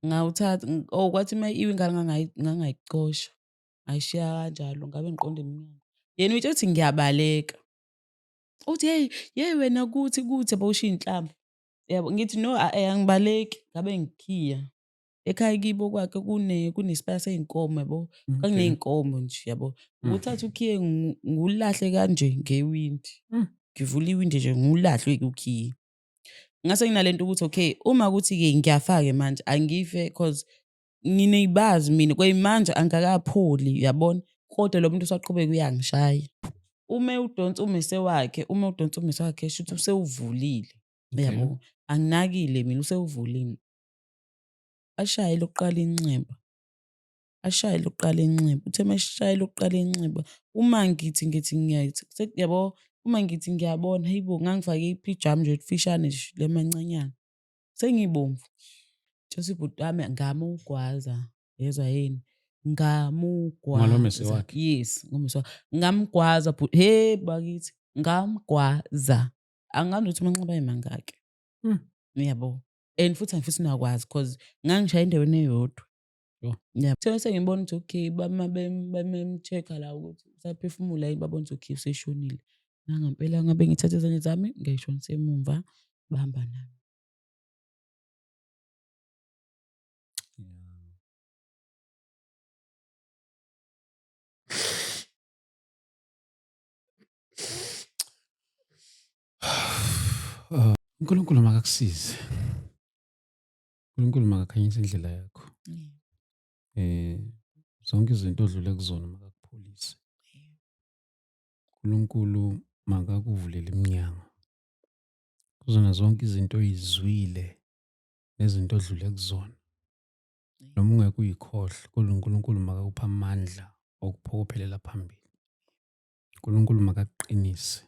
ngawuthatha kwathi uma ingane ngangayicosha, ngayishiya kanjalo ngabe ngiqonda emnyango. Yena uyitshela ukuthi ngiyabaleka. Uthi, "Hey wena kuthi yabo ushiya inhlamba." Yabo, ngithi no angibaleki, ngabe ngikhiya. Ekhaya kibo kwakhe kunesibaya sey'nkomo yabo, Okay. kwakuney'nkomo nje yabo. Mm. Nguthathe ukhiye ngiwulahle kanje ngewindi. Mm. Ngivule iwindi nje ngiwulahle ukhiye. Ngase nginalento ukuthi okay, uma kuthi-ke ngiyafaka manje angife 'cause nginey'bazi mina kweyimanje angakapholi yabona, kodwa lo muntu usaqhubeka uyangishaya. Uma ewudonsa ummese wakhe shuthi usewuvulile, Okay. yabo. Anginakile mina usewuvulile. Ashaye elokuqala inxeba, uthe meshaya elokuqala inxeba, uma ngithi yabo, uma ngithi ngiyabona, hayibo ngangifake ipijama nje elifishane nje lemancanyana, sengibomvu. Ngitshela ubhuti wami ngamugwaza, yezwa yini? Ngalo mese Ngamugwaza, wakhe. yes, ngomuso ngamgwaza bhuti, he bakithi, ngamgwaza. Angazi ukuthi amanxeba ayimangaki, Mm. yabo. And futhi angifisi nokwazi 'cause ngangishaya endaweni eyodwa. Yho. Yabo. Kuthiwa sengibona ukuthi okay, bamem-check-a la ukuthi usaphefumula yini, babona ukuthi okay useshonile. Nangempela ngabe ngithatha izandla zami ngiyishonisa emuva, bahamba nami. uNkulunkulu makakusize. uNkulunkulu makakhanyise indlela yakho. Eh, zonke izinto odlule kuzona makakupholise. uNkulunkulu makakuvulele iminyango kuzona zonke izinto oyizwile nezinto odlule kuzona. Noma ungeke uyikhohle, kodwa uNkulunkulu makakuphe amandla okuphokophelela phambili. uNkulunkulu makakuqinise.